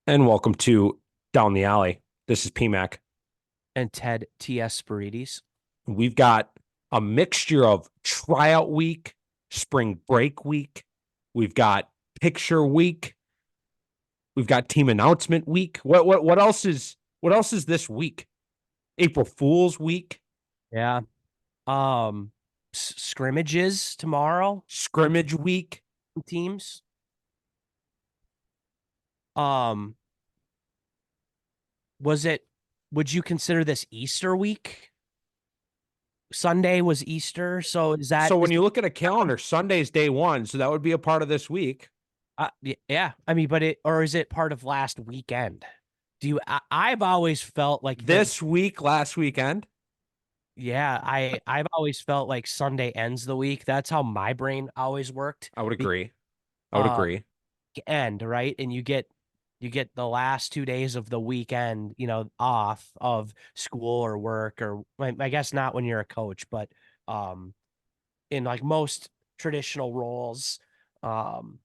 And welcome to Down the Alley. This is PMAC. And Ted T.S. Spirides. We've got a mixture of tryout week, spring break week. We've got picture week. We've got team announcement week. What else is this week? April Fool's week, Yeah. Scrimmages tomorrow for scrimmage week. teams. Um, was it, would you consider this Easter week? Sunday was Easter. So is that, So when you look at a calendar, Sunday's day one, so that would be a part of this week. yeah, I mean, or is it part of last weekend? I've always felt like This week, last weekend, yeah, I've always felt like Sunday ends the week. That's how my brain always worked. I would Be- agree. I would Uh, agree. End, right? And you get the last 2 days of the weekend, off of school or work, or I guess not when you're a coach, but um in like most traditional roles, um,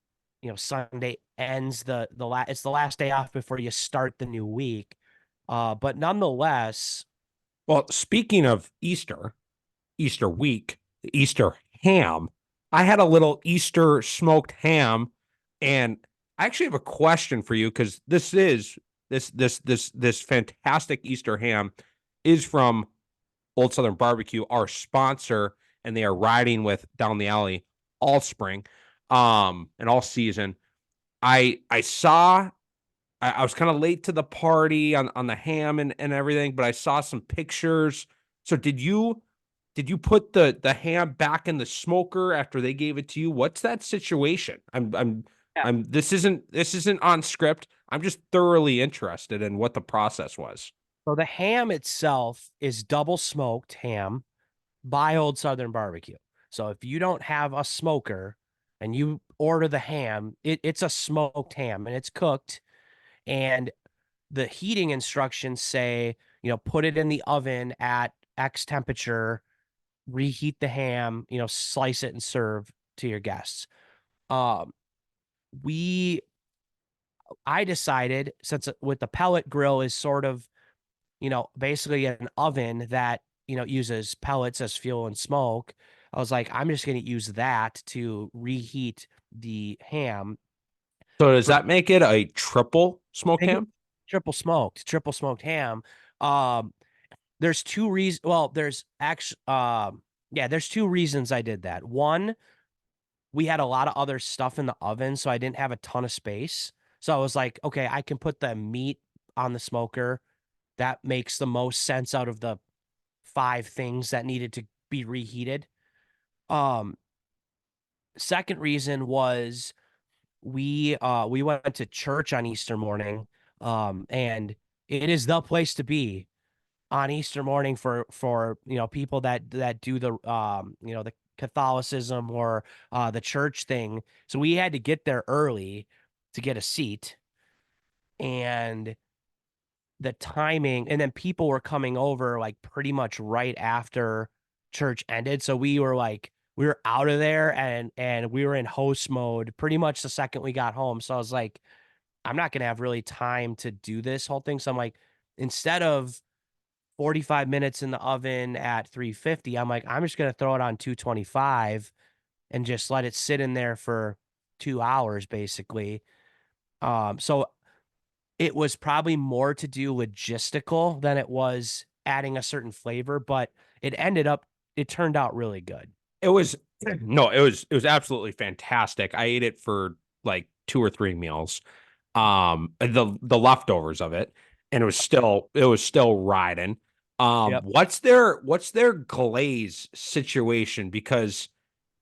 Sunday ends it's the last day off before you start the new week. But nonetheless, Well, speaking of Easter week, the Easter ham. I had a little Easter smoked ham, and I actually have a question for you because this fantastic Easter ham is from Old Southern Barbecue, our sponsor, and they are riding with Down the Alley all spring, and all season. I saw I was kind of late to the party on the ham and everything, but I saw some pictures. So did you put the ham back in the smoker after they gave it to you? What's that situation? yeah. I'm this isn't on script. I'm just thoroughly interested in what the process was. So the ham itself is double smoked ham by Old Southern Barbecue. So if you don't have a smoker and you order the ham, it's a smoked ham and it's cooked. And the heating instructions say, put it in the oven at X temperature, reheat the ham, slice it and serve to your guests. Um, we, I decided since with the pellet grill is sort of, basically an oven that, uses pellets as fuel and smoke. I was like, I'm just going to use that to reheat the ham So does for that make it a triple smoked make it ham? triple smoked ham. Um, there's two reasons. Well, there's two reasons I did that. One, we had a lot of other stuff in the oven, so I didn't have a ton of space. So I was like, okay, I can put the meat on the smoker. That makes the most sense out of the five things that needed to be reheated. Um, Second reason was we went to church on Easter morning. And it is the place to be on Easter morning for people that do the Catholicism or the church thing. So we had to get there early to get a seat, and the timing, and then people were coming over like pretty much right after church ended. So we were out of there, and we were in host mode pretty much the second we got home. So I was like, I'm not gonna have really time to do this whole thing. So I'm like, instead of 45 minutes in the oven at 350, I'm like, I'm just gonna throw it on 225 and just let it sit in there for 2 hours basically. So it was probably more to do logistical than it was adding a certain flavor, but it turned out really good. It was no, it was absolutely fantastic. I ate it for like two or three meals. The leftovers of it, and it was still riding. Yep. What's their glaze situation? Because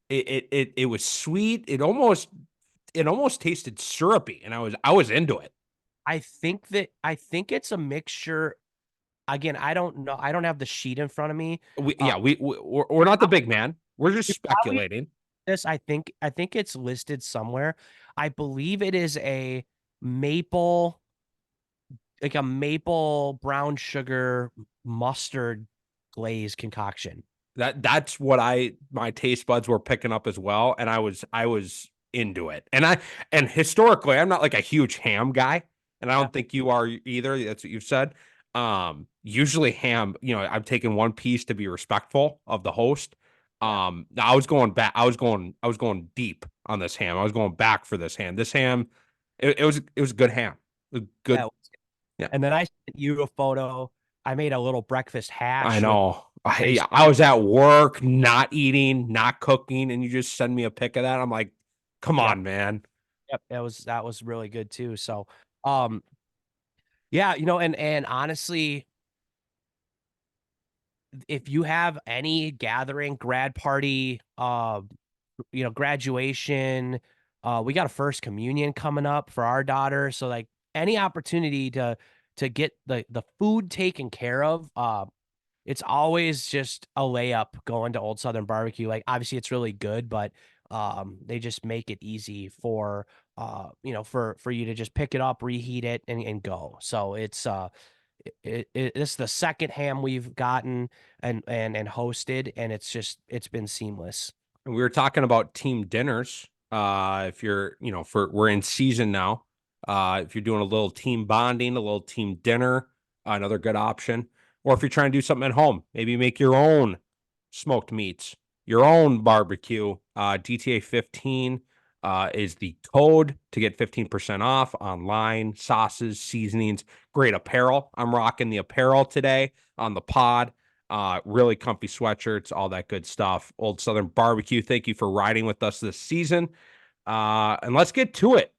it was sweet. It almost tasted syrupy, and I was into it. I think it's a mixture. Again, I don't know. I don't have the sheet in front of me. We Uh, yeah, we're not the big man. We're just you probably speculating. this. I think it's listed somewhere. I believe it is maple, like a maple brown sugar mustard glaze concoction. That's what my taste buds were picking up as well, and I was into it. And historically, I'm not like a huge ham guy. and I Yeah. don't think you are either. That's what you've said. Usually ham, I'm taking one piece to be respectful of the host. Yeah. I was going back. I was going deep on this ham. I was going back for this ham. This ham, it was good ham. It was good. Yeah. Yeah, And then I sent you a photo. I made a little breakfast I hash with know. nice. I was at work, not eating, not cooking, and you just send me a pic of that. I'm like, come Yep. on, man. Yep. That was really good too. So, um, yeah, and honestly, if you have any gathering, grad party, graduation, we got a first communion coming up for our daughter. So like any opportunity to get the food taken care of, it's always just a layup going to Old Southern Barbecue. Like obviously it's really good, but they just make it easy for for you to just pick it up, reheat it, and go. So it's the second ham we've gotten and hosted, and it's been seamless. And we were talking about team dinners. If you're, for we're in season now. If you're doing a little team bonding, a little team dinner, another good option. Or if you're trying to do something at home, maybe make your own smoked meats, your own barbecue. DTA 15 is the code to get 15% off online, sauces, seasonings, great apparel. I'm rocking the apparel today on the pod. Really comfy sweatshirts, all that good stuff. Old Southern Barbecue, thank you for riding with us this season. And let's get to it.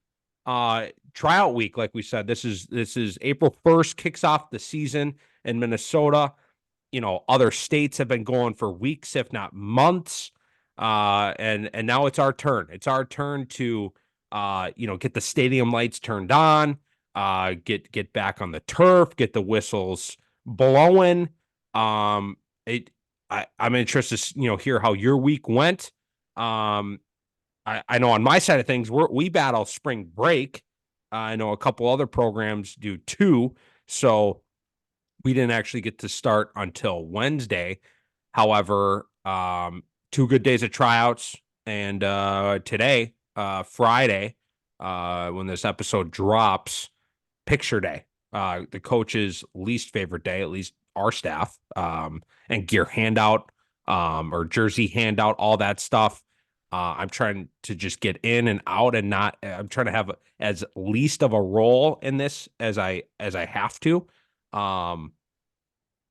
Tryout week, like we said, this is April 1st, kicks off the season in Minnesota. Other states have been going for weeks, if not months. And now it's our turn. It's our turn to get the stadium lights turned on, get back on the turf, get the whistles blowing. Um, it I'm interested to hear how your week went. I know on my side of things, we battle spring break. I know a couple other programs do too. So we didn't actually get to start until Wednesday. However, two good days of tryouts, and today, Friday, when this episode drops, picture day, the coach's least favorite day, at least our staff, and gear handout, or jersey handout, all that stuff. I'm trying to just get in and out, and not. I'm trying to have as least of a role in this as I have to. Um,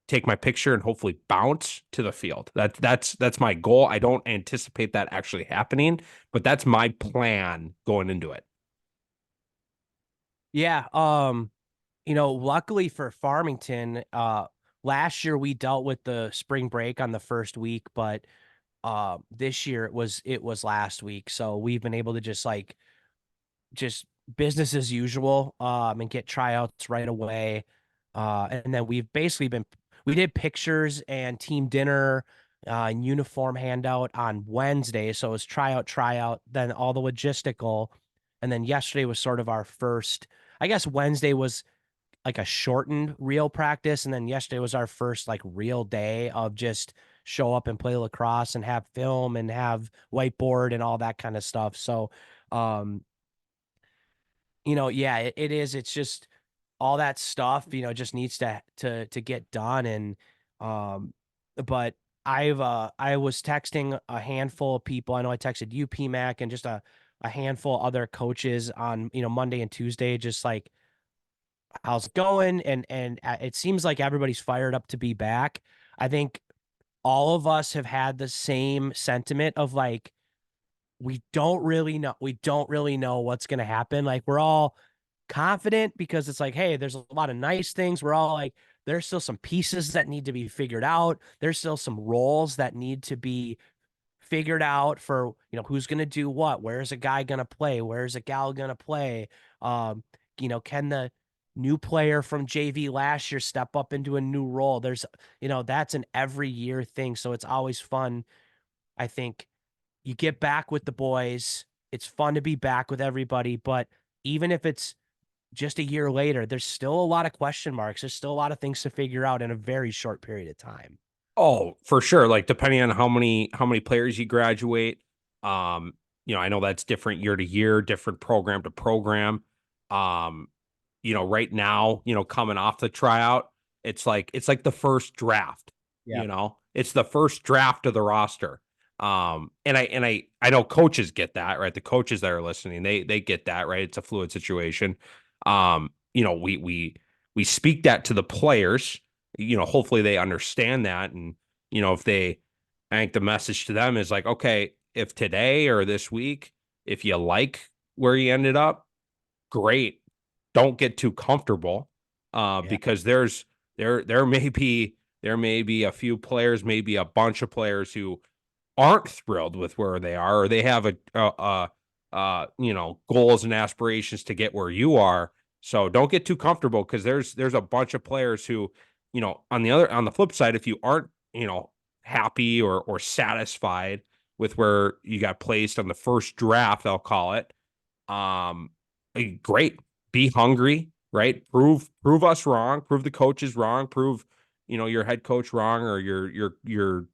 Take my picture and hopefully bounce to the field. That's my goal. I don't anticipate that actually happening, but that's my plan going into it. Yeah. Luckily for Farmington, last year we dealt with the spring break on the first week, but this year it was last week. So we've been able to just business as usual, and get tryouts right away. And then we did pictures and team dinner, and uniform handout on Wednesday. So it was tryout, then all the logistical. And then yesterday was sort of our first, I guess Wednesday was like a shortened real practice. And then yesterday was our first like real day of just show up and play lacrosse and have film and have whiteboard and all that kind of stuff. So, um, yeah, it is. It's just all that stuff, just needs to get done. And but I was texting a handful of people. I know I texted you, PMAC, and just a handful of other coaches on, Monday and Tuesday, just like how's it going? And it seems like everybody's fired up to be back. I think all of us have had the same sentiment of like, we don't really know what's going to happen. Like we're all confident because it's like, hey, there's a lot of nice things. We're all like, there's still some pieces that need to be figured out. There's still some roles that need to be figured out for, who's going to do what. Where's a guy going to play? Where's a gal going to play? um can the new player from JV last year step up into a new role? There's, that's an every year thing, so it's always fun. I think you get back with the boys. It's fun to be back with everybody, but even if it's just a year later, there's still a lot of question marks. There's still a lot of things to figure out in a very short period of time. Oh, for sure. Like depending on how many players you graduate, I know that's different year to year, different program to program. Um, right now, coming off the tryout, it's like the first draft, Yeah. it's the first draft of the roster. And I know coaches get that, right? The coaches that are listening, they get that, right? It's a fluid situation. We speak that to the players, hopefully they understand that. And, if they, I think the message to them is like, okay, if today or this week, if you like where you ended up, great. Don't get too comfortable, Yeah. because there may be a few players, maybe a bunch of players who aren't thrilled with where they are, or they have goals and aspirations to get where you are. So don't get too comfortable, because there's a bunch of players who, on the flip side, if you aren't, happy or satisfied with where you got placed on the first draft, I'll call it, um, great. Be hungry, right? Prove us wrong. Prove the coaches wrong. Prove your head coach wrong, or your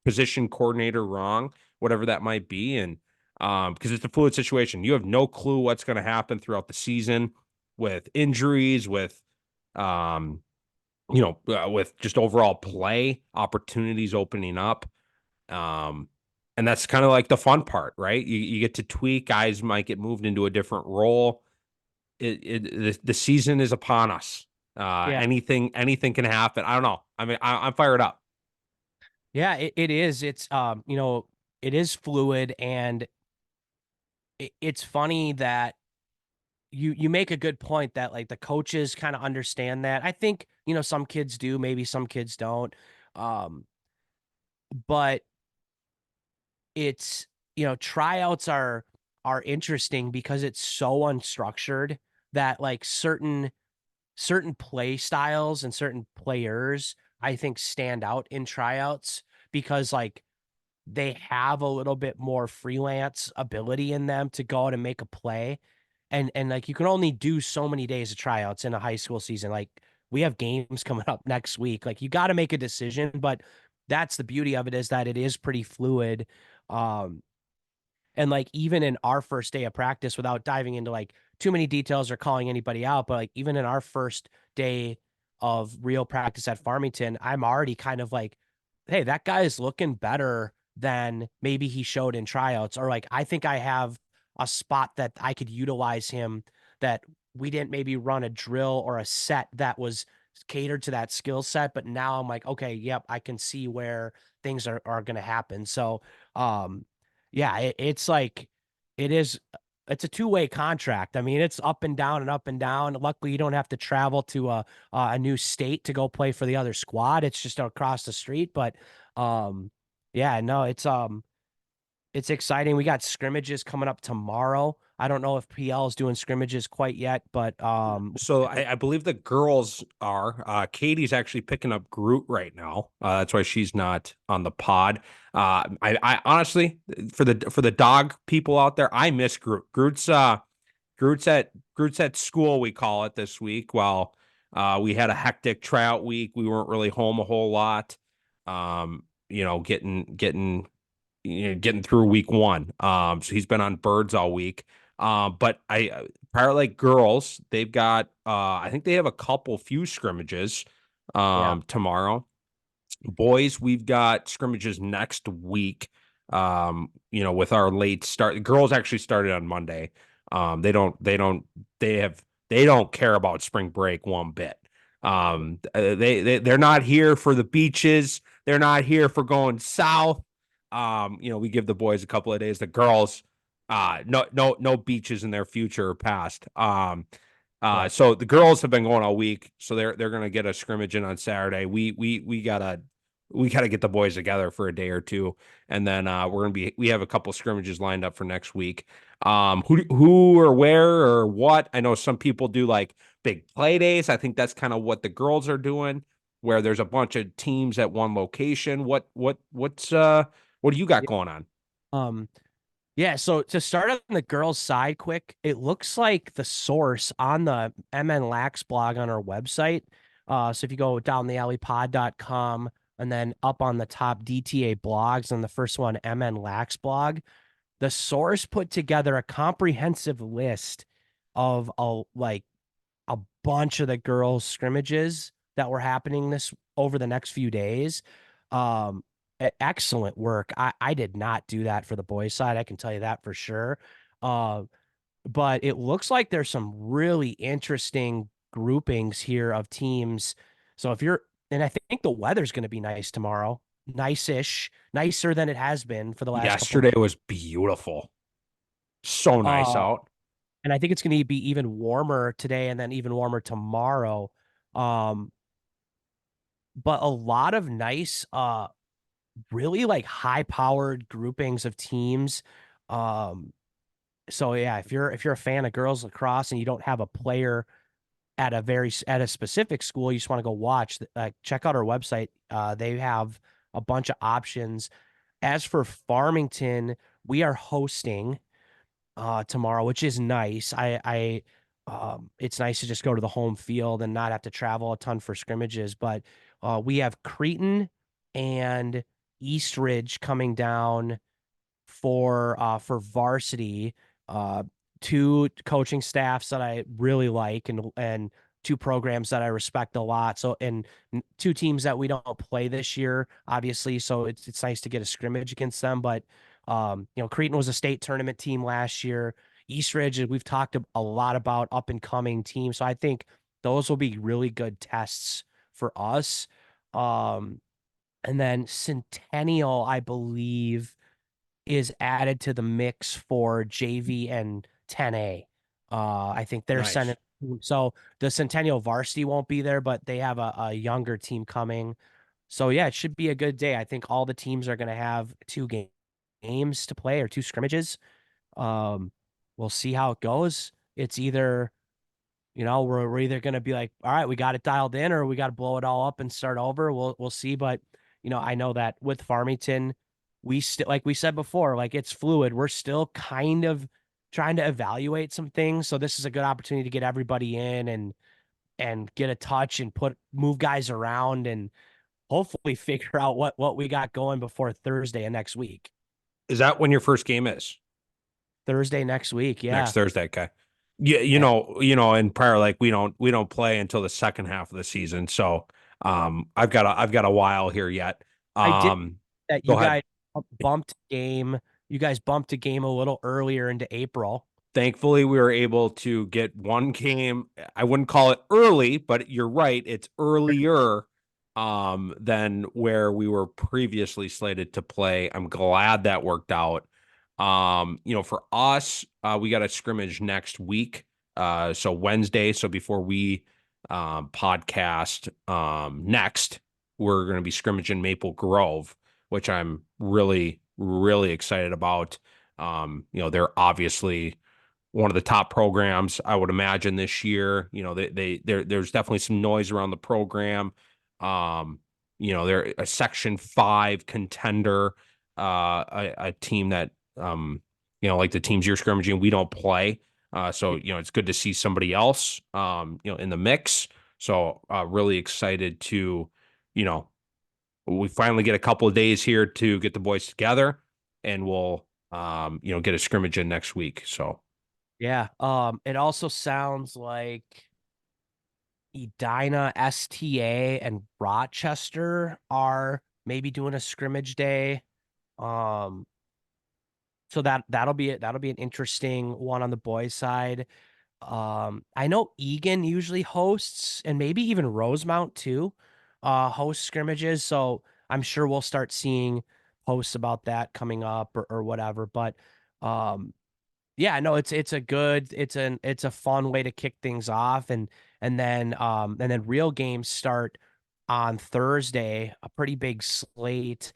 position coordinator wrong, whatever that might be. And because it's a fluid situation, you have no clue what's going to happen throughout the season with injuries, um, with just overall play opportunities opening up. Um, and that's kind of like the fun part, right? You get to tweak. Guys might get moved into a different role. The season is upon us. Yeah. Anything can happen. I don't know. I mean, I'm fired up. Yeah, it is. It's it is fluid, and it's funny that you make a good point that like the coaches kind of understand that. I think, some kids do, maybe some kids don't. Um, but it's, tryouts are interesting because it's so unstructured that like certain play styles and certain players I think stand out in tryouts because like they have a little bit more freelance ability in them to go out and make a play. And like you can only do so many days of tryouts in a high school season. Like we have games coming up next week. Like you got to make a decision, but that's the beauty of it is that it is pretty fluid. Um, and like even in our first day of practice, without diving into like too many details or calling anybody out, but like even in our first day of real practice at Farmington, I'm already kind of like, hey, that guy is looking better than maybe he showed in tryouts. Or like, I think I have a spot that I could utilize him that we didn't maybe run a drill or a set that was catered to that skill set. But now I'm like, okay, yep, I can see where things are going to happen. So, um, yeah, it's like it is it's a two-way contract. I mean, it's up and down and up and down. Luckily, you don't have to travel to a new state to go play for the other squad. It's just across the street. But um, yeah, no, it's exciting. We got scrimmages coming up tomorrow. I don't know if PL is doing scrimmages quite yet, but So I believe the girls are. Katie's actually picking up Groot right now. That's why she's not on the pod. I honestly, for the dog people out there, I miss Groot. Groot's at school, we call it this week. While we had a hectic tryout week, we weren't really home a whole lot. Getting through week one. So he's been on birds all week. But Prior Lake girls, they've got I think they have a few scrimmages yeah, tomorrow. Boys, we've got scrimmages next week. With our late start. The girls actually started on Monday. They have they don't care about spring break one bit. They're not here for the beaches. They're not here for going south. We give the boys a couple of days. The girls, no beaches in their future or past. right, So the girls have been going all week, so they're gonna get a scrimmage in on Saturday. We gotta get the boys together for a day or two, and then we have a couple scrimmages lined up for next week. Who or where or what? I know some people do like big play days. I think that's kind of what the girls are doing, where there's a bunch of teams at one location. What do you got yeah. going on? Um, Yeah, so to start on the girls' side quick, it looks like the source on the MN Lax blog on our website. So if you go down the alleypod.com and then up on the top DTA blogs and the first one, MN Lax blog, the source put together a comprehensive list of like a bunch of the girls scrimmages that were happening this over the next few days. Um, Excellent work. I did not do that for the boys side. I can tell you that for sure. Uh, but it looks like there's some really interesting groupings here of teams. So if you're, and I think the weather's going to be nice tomorrow, nice-ish, nicer than it has been for the last couple Yesterday was beautiful. So nice months. out. And I think it's going to be even warmer today and then even warmer tomorrow. Um, but a lot of nice, really like high powered groupings of teams. Um, so yeah, if you're a fan of girls lacrosse and you don't have a player at a specific school, you just want to go watch, check out our website. They have a bunch of options. As for Farmington, we are hosting tomorrow, which is nice. It's nice to just go to the home field and not have to travel a ton for scrimmages. But we have Cretan and Eastridge coming down for varsity. Uh, Two coaching staffs that I really like, and two programs that I respect a lot. So, and two teams that we don't play this year, obviously. So it's nice to get a scrimmage against them. But Cretan was a state tournament team last year. Eastridge, we've talked a lot about up and coming teams. So I think those will be really good tests for us. Um, and then Centennial, I believe, is added to the mix for JV and 10A. I think they're sending, Nice. so the Centennial varsity won't be there, but they have a younger team coming. So yeah, it should be a good day. I think all the teams are going to have games to play or two scrimmages. Um, we'll see how it goes. It's either, we're either going to be like, all right, we got it dialed in, or we got to blow it all up and start over. We'll see. But, I know that with Farmington, we still, like we said before, like it's fluid. We're still kind of trying to evaluate some things. So this is a good opportunity to get everybody in and get a touch and move guys around and hopefully figure out what we got going before Thursday of next week. Is that when your first game is? Thursday next week. Next Yeah. Thursday, okay. Yeah, And in prior, like we don't play until the second half of the season. So I've got a while here yet. I did Um that Go ahead. bumped game. You guys bumped a game a little earlier into April. Thankfully, we were able to get one game. I wouldn't call it early, but you're right. It's earlier than where we were previously slated to play. I'm glad that worked out. For us, we got a scrimmage next week. So Wednesday. So before we podcast next, we're going to be scrimmaging Maple Grove, which I'm really, really excited about. They're obviously one of the top programs, I would imagine, this year. There's definitely some noise around the program. They're a Section 5 contender, a team that like the teams you're scrimmaging, we don't play. So it's good to see somebody else in the mix. So really excited to, you know, we finally get a couple of days here to get the boys together, and we'll get a scrimmage in next week. So Yeah. It also sounds like Edina, STA, and Rochester are maybe doing a scrimmage day. Um, so that'll be an interesting one on the boys' side. I know Egan usually hosts, and maybe even Rosemount too, host scrimmages. So I'm sure we'll start seeing posts about that coming up or whatever. But um, yeah, no, it's a fun way to kick things off, and then real games start on Thursday, a pretty big slate.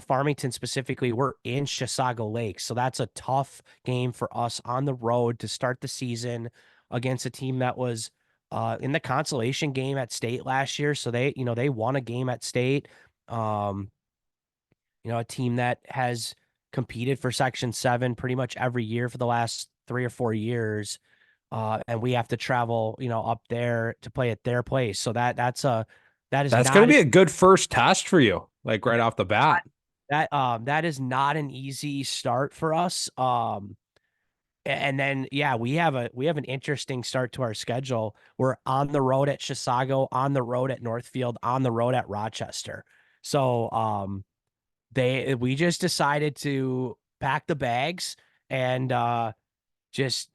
Farmington specifically, we're in Chisago Lake, so that's a tough game for us on the road to start the season against a team that was in the consolation game at state last year. So they won a game at state. Um, a team that has competed for Section 7 pretty much every year for the last 3 or 4 years. And we have to travel, up there to play at their place. So that is that's going to not be a good first test for you, like right off the bat. that is not an easy start for us. And then yeah, we have an interesting start to our schedule. We're on the road at Chisago, on the road at Northfield, on the road at Rochester. So we just decided to pack the bags and just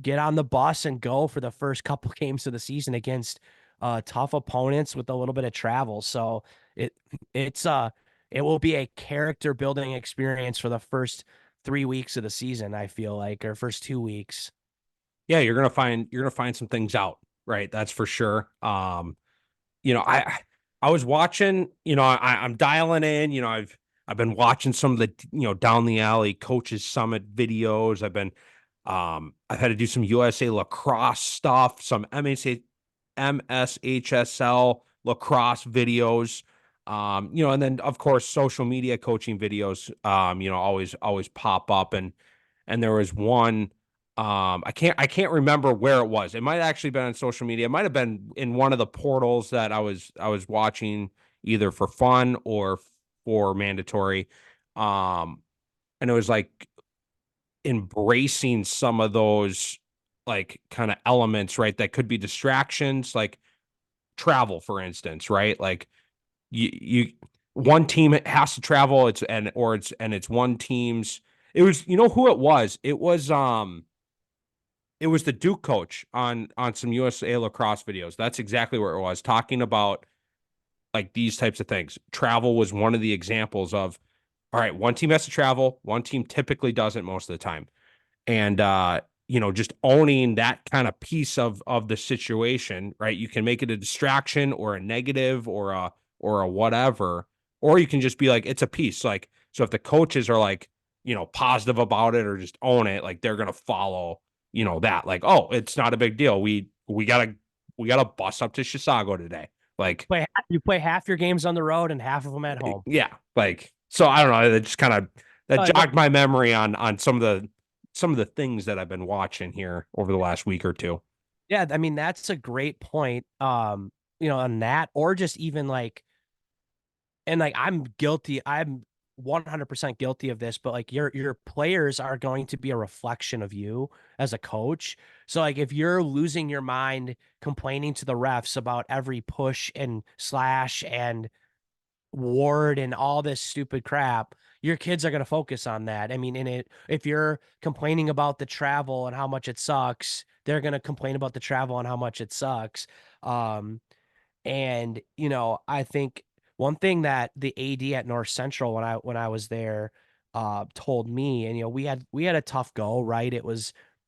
get on the bus and go for the first couple games of the season against tough opponents with a little bit of travel. So it it's it will be a character building experience for the first 3 weeks of the season, I feel like, or first 2 weeks. Yeah, you're gonna find some things out, right? That's for sure. You know, I was watching, I'm dialing in, I've been watching some of the, down the alley coaches summit videos. I've had to do some USA lacrosse stuff, some MSHSL lacrosse videos. And then of course social media coaching videos, always pop up, and there was one, I can't remember where it was. It might have actually been on social media. It might have been in one of the portals that I was watching either for fun or for mandatory. Um, and it was like embracing some of those like kind of elements, right? That could be distractions, like travel, for instance, right? Like you one team has to travel, it's one team's. It was, who it was. It was the Duke coach on some USA lacrosse videos. That's exactly where it was, talking about like these types of things. Travel was one of the examples of, all right, one team has to travel, one team typically doesn't most of the time. And just owning that kind of piece of the situation, right? You can make it a distraction or a negative or a whatever, or you can just be like, it's a piece. Like, so if the coaches are like, positive about it or just own it, like they're gonna follow, that. Like, oh, it's not a big deal. We gotta bus up to Chisago today. Like, You play half your games on the road and half of them at home. yeah, like, so I don't know. That just kind of that Like, jogged my memory on some of the things that I've been watching here over the last week or two. yeah, I mean that's a great point. On that, or just even like, and like I'm guilty. I'm 100% guilty of this, but like your players are going to be a reflection of you as a coach. So like if you're losing your mind complaining to the refs about every push and slash and ward and all this stupid crap, your kids are going to focus on that. I mean, if you're complaining about the travel and how much it sucks, they're going to complain about the travel and how much it sucks. Um, and I think one thing that the AD at North Central when I was there told me, and we had a tough go, right?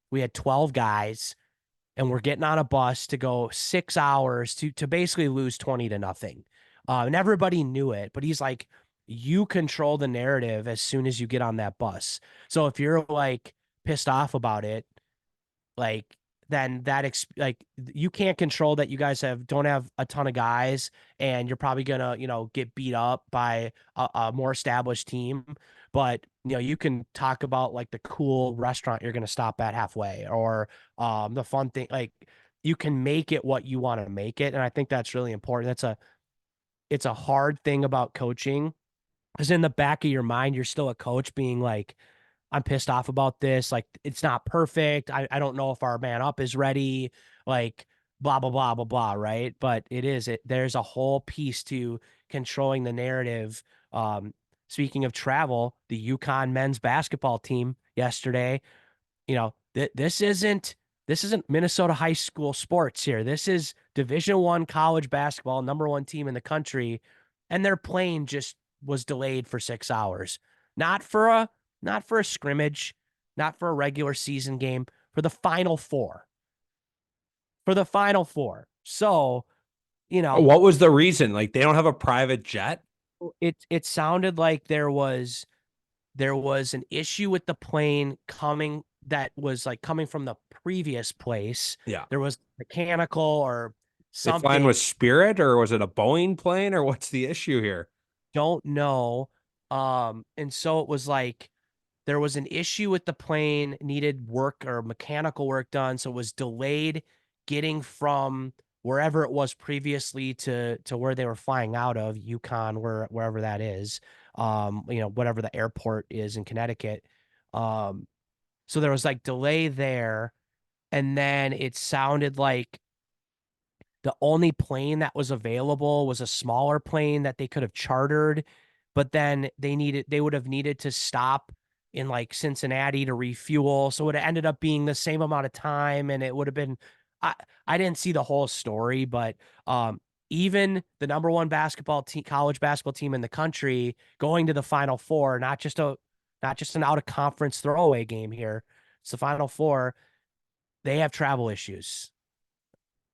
We had 12 guys and we're getting on a bus to go 6 hours to basically lose 20-0. And everybody knew it, but he's like, you control the narrative as soon as you get on that bus. So if you're like pissed off about it, like then like you can't control that you guys don't have a ton of guys and you're probably gonna get beat up by a more established team, but you can talk about like the cool restaurant you're gonna stop at halfway, or the fun thing, like you can make it what you want to make it. And I think that's really important. It's a hard thing about coaching, because in the back of your mind you're still a coach being like, I'm pissed off about this. Like, it's not perfect. I don't know if our man up is ready. Like, blah, blah, blah, blah, blah. Right. But there's a whole piece to controlling the narrative. Speaking of travel, the Yukon men's basketball team yesterday, this isn't Minnesota high school sports here. This is Division I college basketball, #1 team in the country, and their plane just was delayed for 6 hours. Not for a not for a scrimmage, not for a regular season game, for the Final Four. For the Final Four. So, you know, What was the reason? Like, they don't have a private jet? it sounded like there was an issue with the plane coming that was like coming from the previous place. Yeah. There was mechanical or They flying something, with Spirit, or was it a Boeing plane, or what's the issue here? don't know. And so it was like there was an issue with the plane, needed work or mechanical work done, so it was delayed getting from wherever it was previously to where they were flying out of, Yukon, wherever that is. Whatever the airport is in Connecticut. Um, So there was like delay there. And then it sounded like the only plane that was available was a smaller plane that they could have chartered, but then they would have needed to stop in like Cincinnati to refuel. So it ended up being the same amount of time, and it would have been I I didn't see the whole story, but even the number one basketball team, college basketball team in the country, going to the Final Four, not just an out of conference throwaway game here. It's the Final Four. They have travel issues.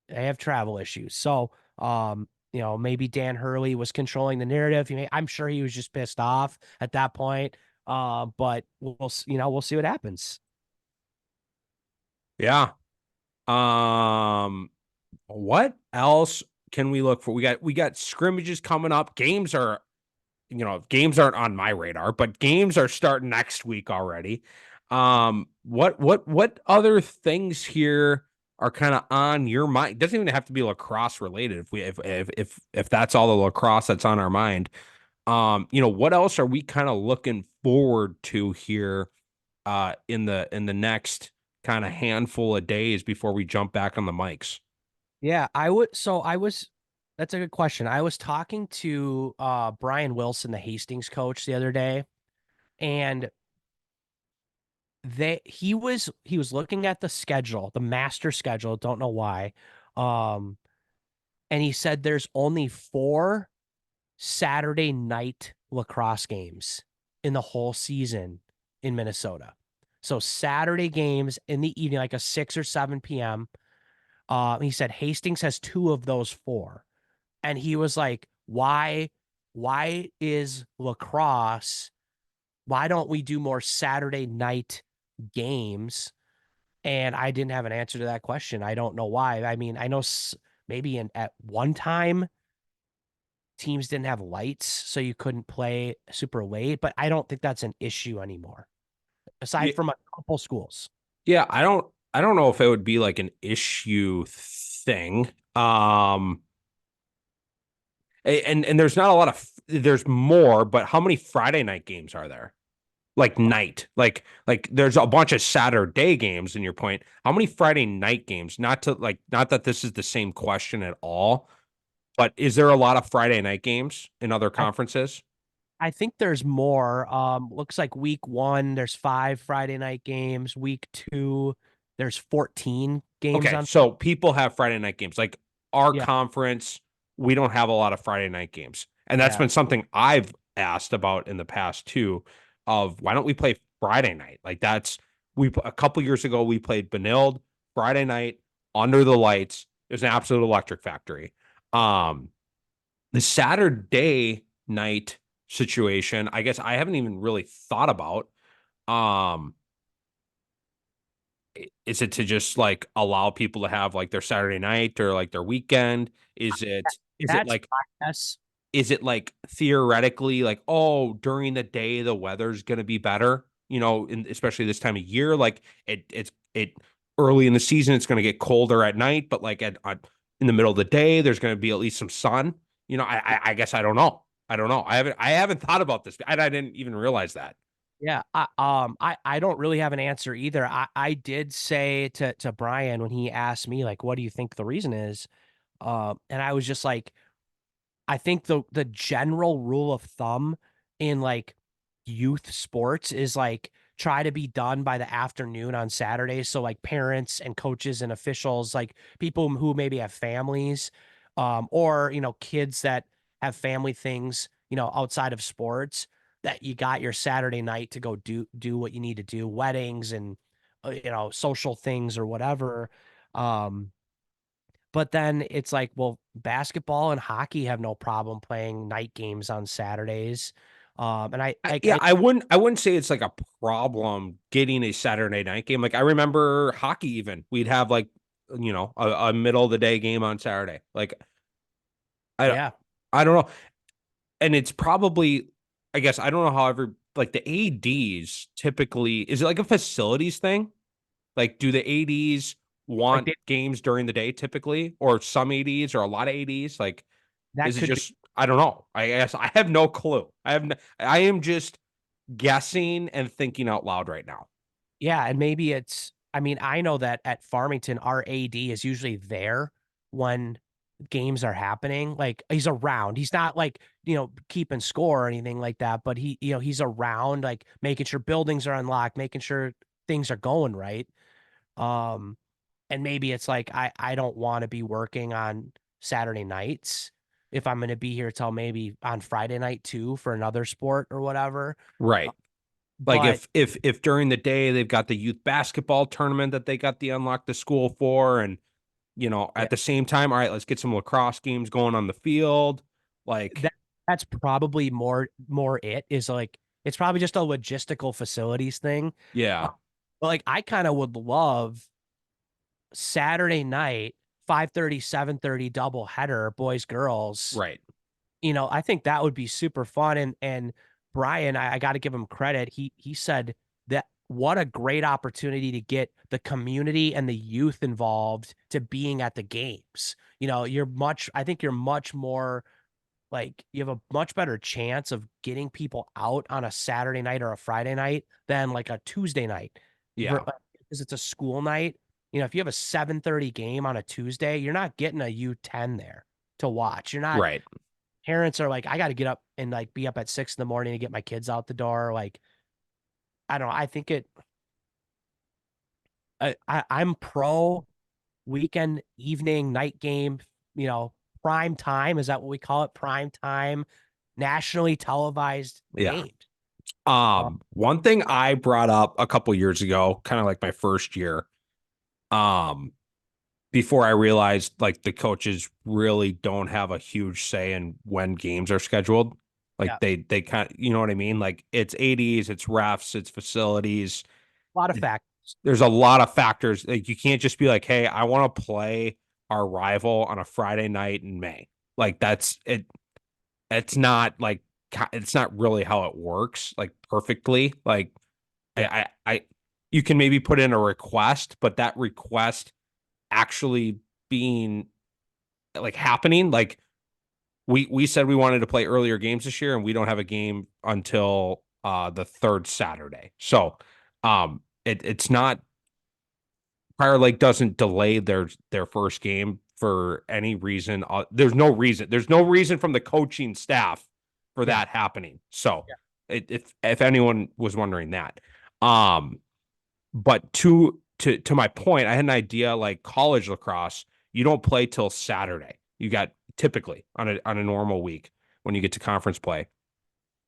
They have travel issues. So, maybe Dan Hurley was controlling the narrative. I'm sure he was just pissed off at that point. But we'll see what happens. Yeah. What else can we look for? We got scrimmages coming up. Games aren't on my radar, but games are starting next week already. What other things here are kind of on your mind? It doesn't even have to be lacrosse related. If that's all the lacrosse that's on our mind. What else are we kind of looking forward to here in the next kind of handful of days before we jump back on the mics? Yeah, I would. So I was. That's a good question. I was talking to Brian Wilson, the Hastings coach, the other day, and he was looking at the schedule, the master schedule. Don't know why. Um, and he said there's only four Saturday night lacrosse games in the whole season in Minnesota. So Saturday games in the evening, like a 6 or 7 p.m. He said Hastings has two of those four. And he was like, why is lacrosse? Why don't we do more Saturday night games? And I didn't have an answer to that question. I don't know why. I mean, I know maybe at one time teams didn't have lights, so you couldn't play super late, but I don't think that's an issue anymore, Yeah, aside from a couple schools. yeah, I don't know if it would be like an issue thing. And there's more, but how many Friday night games are there? Like night, like there's a bunch of Saturday games in your point. How many Friday night games? Not that this is the same question at all, but is there a lot of Friday night games in other I conferences? I think there's more. Looks like week one, there's 5 Friday night games. Week two, there's 14 games Okay, on. so people have Friday night games. Like our Yeah, conference, we don't have a lot of Friday night games. And that's yeah, been something I've asked about in the past too, of why don't we play Friday night? Like that's we a couple years ago we played Benilde Friday night under the lights. It was an absolute electric factory. Um the Saturday night situation, I guess I haven't even really thought about. Um is it to just like allow people to have like their Saturday night or like their weekend? Is it that's like my guess. is it like theoretically like, oh, during the day the weather's gonna be better, especially this time of year? Like it early in the season it's gonna get colder at night, but like in the middle of the day there's gonna be at least some sun. I guess I don't know. I don't know. I haven't thought about this. I didn't even realize that. Yeah, I don't really have an answer either. I did say to Brian when he asked me like, what do you think the reason is? And I was just like, I think the general rule of thumb in like youth sports is like try to be done by the afternoon on Saturdays. So like parents and coaches and officials, like people who maybe have families, or kids that have family things, outside of sports, that you got your Saturday night to go do what you need to do, weddings and social things or whatever. Um, but then it's like, well, basketball and hockey have no problem playing night games on Saturdays. And I like Yeah, I wouldn't say it's like a problem getting a Saturday night game. Like I remember hockey even. We'd have like a middle of the day game on Saturday. Like I yeah, I don't know. And it's probably I guess I don't know however like the ADs typically is it like a facilities thing? Like do the ADs like want games during the day typically or some ADs or a lot of ADs? Like that is it could be. just I don't know. I guess I have no clue. I am just guessing and thinking out loud right now. Yeah, and maybe it's I mean, I know that at Farmington, our AD is usually there when games are happening. Like he's around. He's not like, keeping score or anything like that, but he's around, like making sure buildings are unlocked, making sure things are going right. Um, and maybe it's like I don't want to be working on Saturday nights if I'm going to be here till maybe on Friday night too for another sport or whatever. Uh, Right. Like But if during the day they've got the youth basketball tournament that they got the unlock the school for, and yeah, at the same time, all right, let's get some lacrosse games going on the field. Like, that that's probably more it is like it's probably just a logistical facilities thing. Uh, yeah, but like I kind of would love Saturday night 5:30 7:30 double header boys girls. right. I think that would be super fun. And Brian, I got to give him credit. He said that what a great opportunity to get the community and the youth involved to being at the games. I think you're much more like you have a much better chance of getting people out on a Saturday night or a Friday night than like a Tuesday night. Yeah, Because it's a school night. If you have a 7:30 game on a Tuesday, you're not getting a U10 there to watch. You're not right. Parents are like, I got to get up and like be up at 6 in the morning to get my kids out the door. Like, I don't know. I think I'm pro weekend, evening, night game, you know, prime time. Is that what we call it? Prime time, nationally televised Yeah. games. Uh, One thing I brought up a couple years ago, kind of like my first year, um, before I realized like the coaches really don't have a huge say in when games are scheduled. Like yeah. they kind of, you know what I mean? Like it's ADs, it's refs, it's facilities. A lot of factors. There's a lot of factors. Like you can't just be like, "Hey, I want to play our rival on a Friday night in May." Like that's it. It's not like it's not really how it works. Like perfectly. Like Yeah. you can maybe put in a request, but that request actually being like happening, like we said we wanted to play earlier games this year, and we don't have a game until the third Saturday. So it's not Prior Lake doesn't delay their first game for any reason. There's no reason. There's no reason from the coaching staff for Yeah. that happening. So, Yeah. if anyone was wondering that, um, but to my point, I had an idea like college lacrosse. You don't play till Saturday. You got typically on a normal week when you get to conference play.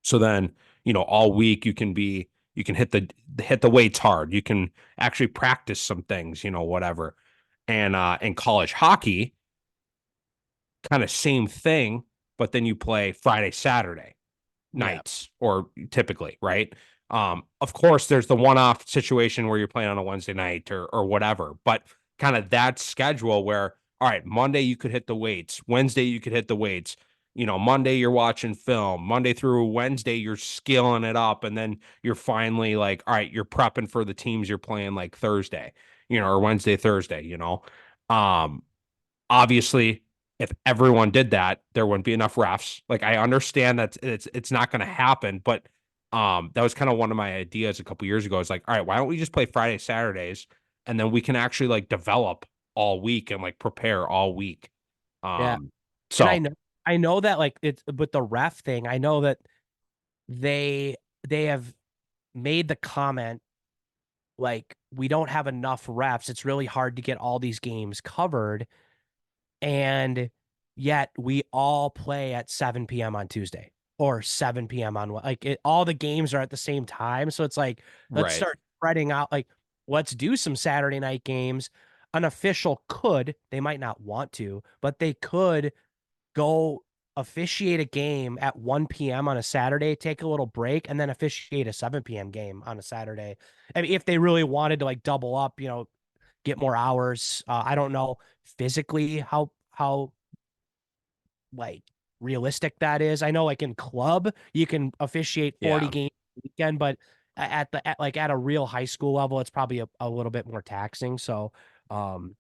So then, all week you can hit the weights hard. You can actually practice some things, whatever. And in college hockey, kind of same thing, but then you play Friday, Saturday Yeah. nights or typically, right? Of course, there's the one-off situation where you're playing on a Wednesday night or whatever, but kind of that schedule where, all right, Monday you could hit the weights, Wednesday you could hit the weights, Monday you're watching film, Monday through Wednesday you're skilling it up, and then you're finally like, all right, you're prepping for the teams you're playing like Thursday, or Wednesday, Thursday. Um, Obviously, if everyone did that, there wouldn't be enough refs. Like I understand that it's not going to happen, but that was kind of one of my ideas a couple years ago. It's like, all right, why don't we just play Friday, Saturdays, and then we can actually like develop all week and like prepare all week. Yeah. Um, And so I know that like it's with the ref thing, I know that they they have made the comment like we don't have enough refs. It's really hard to get all these games covered. And yet we all play at 7 p.m. on Tuesday or 7 p.m. on all the games are at the same time. So it's like, let's right, start spreading out. Like, let's do some Saturday night games. An official could, they might not want to, but they could go officiate a game at 1 p.m. on a Saturday, take a little break, and then officiate a 7 p.m. game on a Saturday. I mean, if they really wanted to like double up, get more hours. I don't know physically how like realistic that is. I know like in club you can officiate 40 yeah, games a weekend, but at a real high school level, it's probably a little bit more taxing. So um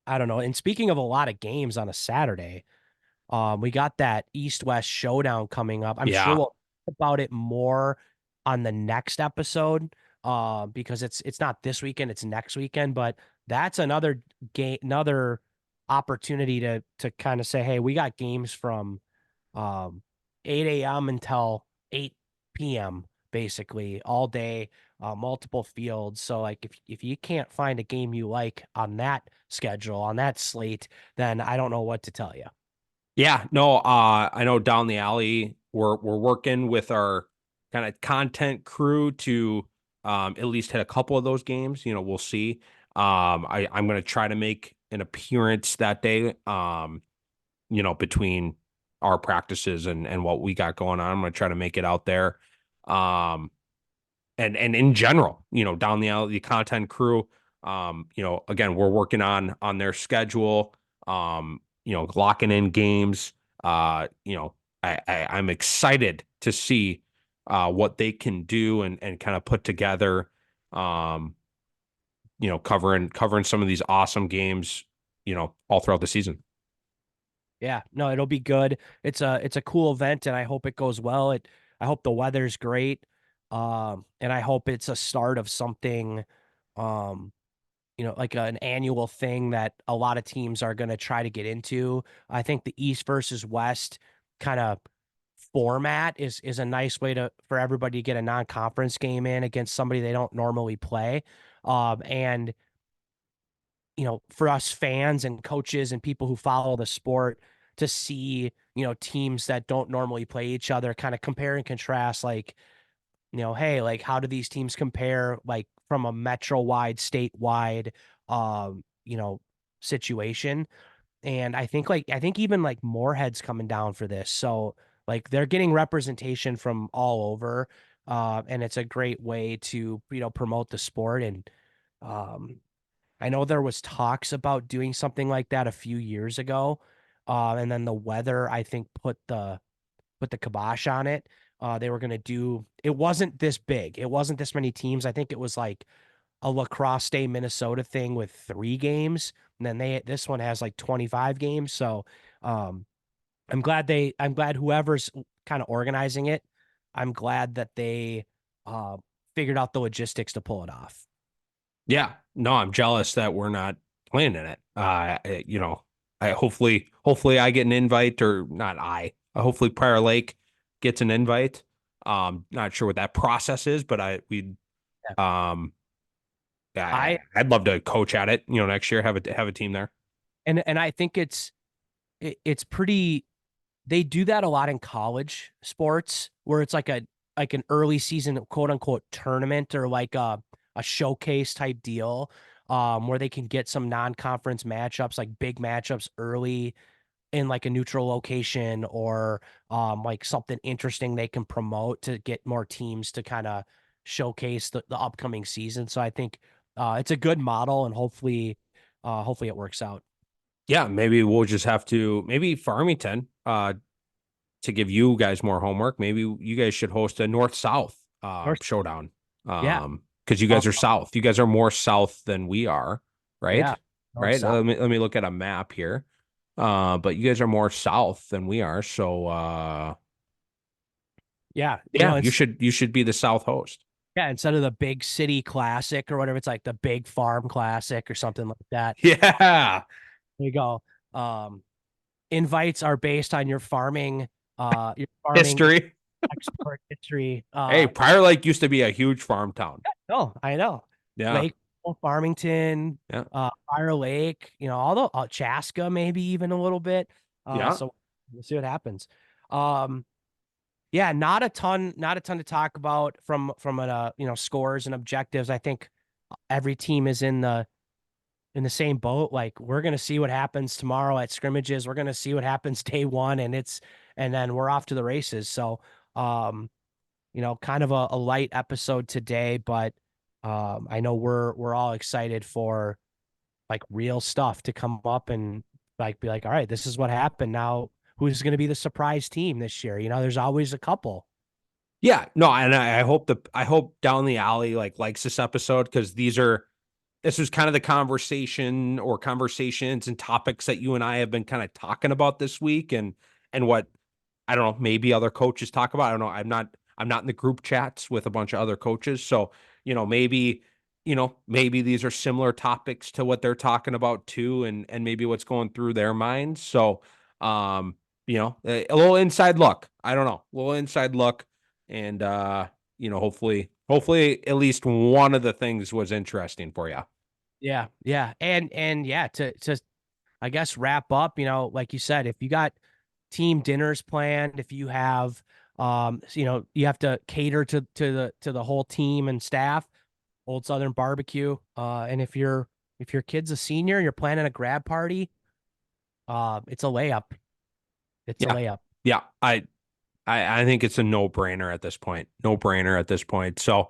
I don't know. And speaking of a lot of games on a Saturday, we got that East-West showdown coming up. I'm sure yeah, we'll talk about it more on the next episode. because it's not this weekend, it's next weekend, but that's another game, another opportunity to kind of say, hey, we got games from um 8 a.m. until 8 p.m. basically all day, multiple fields. So like if you can't find a game you like on that schedule, on that slate, then I don't know what to tell you. Yeah, no, I know down the alley we're working with our kind of content crew to at least hit a couple of those games. You know, we'll see. I'm gonna try to make an appearance that day. You know, between our practices and what we got going on. I'm gonna try to make it out there. Um, and in general, you know, down the alley, the content crew, you know, again, we're working on their schedule, you know, locking in games. You know, I'm excited to see what they can do and kind of put together, um, you know, covering some of these awesome games, you know, all throughout the season. Yeah, no, it'll be good. It's a cool event and I hope it goes well. I hope the weather's great. And I hope it's a start of something um like an annual thing that a lot of teams are going to try to get into. I think the East versus West kind of format is a nice way to for everybody to get a non-conference game in against somebody they don't normally play. And for us fans and coaches and people who follow the sport to see, teams that don't normally play each other kind of compare and contrast like, hey, like how do these teams compare like from a metro wide, statewide situation. And I think even like Moorhead's coming down for this. So like they're getting representation from all over. And it's a great way to, promote the sport. And um I know there was talks about doing something like that a few years ago. And then the weather, I think, put the kibosh on it. They were going to do it wasn't this big. It wasn't this many teams. I think it was like a lacrosse day Minnesota thing with 3 games. And then this one has like 25 games. So um I'm glad whoever's kind of organizing it, I'm glad that they uh figured out the logistics to pull it off. Yeah, no, I'm jealous that we're not playing in it. You know, I hopefully I get an invite or not hopefully Prior Lake gets an invite. Not sure what that process is, but Yeah. um I I'd love to coach at it, you know, next year, have a team there. and I think it's pretty they do that a lot in college sports where it's like an early season quote unquote tournament or like a showcase type deal where they can get some non-conference matchups like big matchups early in like a neutral location or like something interesting they can promote to get more teams to kind of showcase the upcoming season. So I think it's a good model and hopefully it works out. Yeah, maybe we'll just have to maybe Farmington, to give you guys more homework. Maybe you guys should host a north south Or showdown. yeah. Because you Um, guys are south. You guys are more south than we are, yeah. right? North Right. South. Let me look at a map here. But you guys are more south than we are. So Yeah. yeah, It's you should be the south host. yeah, instead of the big city classic or whatever, it's like the big farm classic or something like that. Yeah. There you go. Um, Invites are based on your farming History. export history. Hey, Prior Lake used to be a huge farm town. No, I know. Yeah. Lake Farmington, Yeah. Fire Lake, all the Chaska, maybe even a little bit. Yeah. So we'll see what happens. Um, yeah, not a ton to talk about from scores and objectives. I think every team is in the same boat. Like we're gonna see what happens tomorrow at scrimmages. We're gonna see what happens day one, and then we're off to the races. So um, kind of a light episode today, but I know we're all excited for like real stuff to come up and like be like, all right, this is what happened. Now who's gonna be the surprise team this year? There's always a couple. Yeah. No, and I hope down the alley likes this episode because this was kind of the conversation or conversations and topics that you and I have been kind of talking about this week and what I don't know, maybe other coaches talk about. I don't know. I'm not in the group chats with a bunch of other coaches. So, maybe, maybe these are similar topics to what they're talking about too, and maybe what's going through their minds. So, a little inside look. I don't know, a little inside look, and hopefully at least one of the things was interesting for you. Yeah, yeah. And yeah, to I guess wrap up, like you said, if you got team dinners planned, if you have you have to cater to the whole team and staff, Old Southern Barbecue. And if your kid's a senior and you're planning a grad party, it's a layup. It's a Yeah, layup. yeah. I think it's a no brainer at this point. No brainer at this point. So,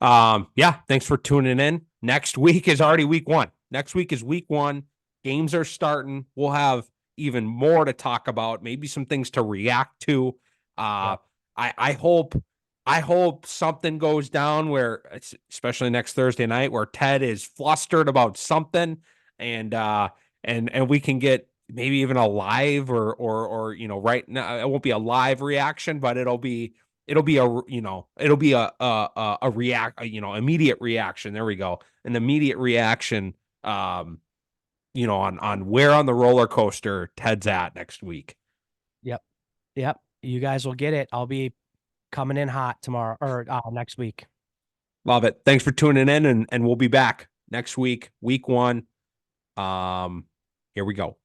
yeah, thanks for tuning in. Next week is already week one. Next week is week one. Games are starting. We'll have even more to talk about, maybe some things to react to. Uh, Yep. I hope something goes down where it's especially next Thursday night where Ted is flustered about something and and we can get maybe even a live or right now it won't be a live reaction, but it'll be a react immediate reaction. There we go. An immediate reaction on where on the roller coaster Ted's at next week. Yep. Yep. You guys will get it. I'll be coming in hot tomorrow or next week. Love it. Thanks for tuning in and we'll be back next week, week one. Here we go.